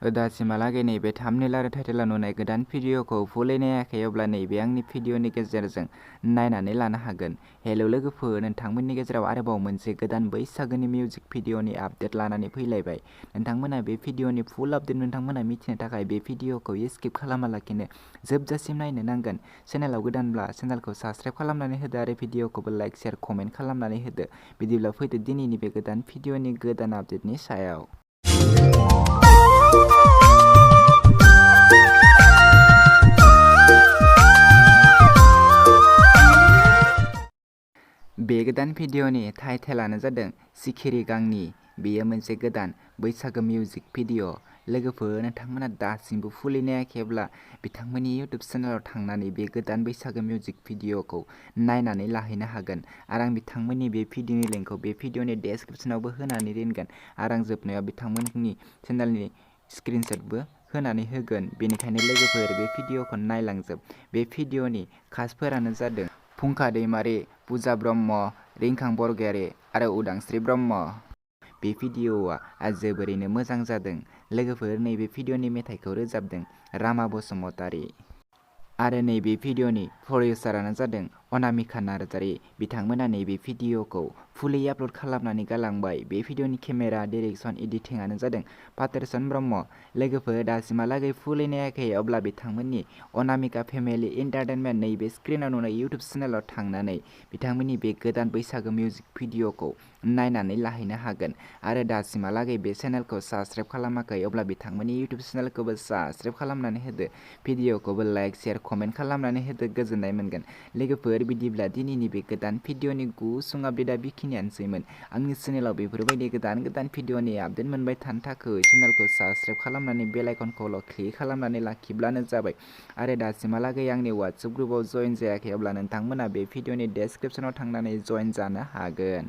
दासिमहालागै नैबे थाम्बनेल आरो टाइटेलाव नुनाय गोदान भिडिअखौ फुलै नायाखै अब्ला नैबे आंनि भिडिअनि गेजेरजों नायनानै लानो हागोन। हेलौ लोगोफोर, नोंथांमोननि गेजेराव आरोबाव मोनसे गोदान बैसागोनि मिउजिक भिडिअनि आपडेट लानानै फैलायबाय। नोंथांमोना बे भिडिअनि फुल आपडेट नोंथांमोना मिथिनो थाखाय बे भिडिअखौ स्किप खालामालाखिनो जोबजासिम नायनो नांगोन। चेनेलाव गोदानब्ला चेनेलखौ साबस्क्राइब खालामनानै होदो आरो भिडिअखौबो लाइक, शेयार, कमेन्ट खालामनानै होदो। बिदिब्ला फैदो दिनैनि बे गोदान भिडिअनि गोदान आपडेटनि सायाव। बे गोदान भिडिअनि टाइटेलानो जादों सिखिरि गांनि। बेयो मोनसे गोदान बैसागो मिउजिक भिडिअ। लोगोफोर, नोंथांमोना दासिमबो फुलै नायाखैब्ला बिथांमोननि इउटुब चेनेलाव थांनानै बे गोदान बैसागो मिउजिक भिडिअखौ नायनानै लाहैनो हागोन आरो आं बिथांमोननि बे भिडिअनि लिंकखौ बे भिडिअनि डेस्क्रिप्शनावबो होनानै दोनगोन आरो आं जोबनायाव बिथांमोननि चेनेलनि स्क्रिनशटबो होनानै होगोन। बेनिखायनो लोगोफोर, बे भिडिअखौ नायलांजोब। बे भिडिअनि कास्टफोरानो जादों फुंखा दैमारि, पुजा ब्रह्म, रिंखां बरगयारी आरो उदांस्रि ब्रह्म। बे भिडिअआ जोबोरैनो मोजां जादों। लोगोफोर, नैबे भिडिअनि मेथाइखौ रोजाबदों रामा बसुमतारी आरो नैबे भिडिअनि प्रडिउसारानो जादों अनामिका नार्जारी। बिथांमोना नैबे भिडिअखौ फुलै आपल'ड खालामनानै गालांबाय। बे भिडिअनि केमेरा, डिरेक्सन, एडिटिंआनो जादों पातेरसन ब्रह्म। लोगोफोर, दासिमहालागै फुलै नायाखै अब्ला बिथांमोननि अनामिका फेमिलि एन्टारटेनमेन्ट नैबे स्क्रिनाव नुनाय इउटुब चेनेलाव थांनानै बिथांमोननि बे गोदान बैसागो मिउजिक भिडिअखौ नायनानै लाहैनो हागोन आरो दासिमहालागै बे चेनेलखौ साबस्क्राइब खालामाखै अब्ला बिथांमोननि इउटुब चेनेलखौबो साबस्क्राइब खालामनानै होदो। भिडिअखौबो लाइक, शेयार, कमेन्ट खालामनानै होदो, गोजोननाय मोनगोन। लोगोफोर, बिदिब्ला दिनैनि बे गोदान भिडिअनि गुसुं आपडेटआ बेखिनियानोसैमोन। आंनि चेनेलाव बेफोरबायदि गोदान गोदान भिडिअनि आपडेट मोनबाय थानो थाखाय चेनेलखौ साबस्क्राइब खालामनानै बेल आइकनखौल' क्लिक खालामनानै लाखिब्लानो जाबाय आरो दासिमहालागै आंनि वाट्सएप ग्रुपआव जइन जायाखै अब्ला नोंथांमोना बे भिडिअनि डेस्क्रिप्शनाव थांनानै जइन जानो हागोन।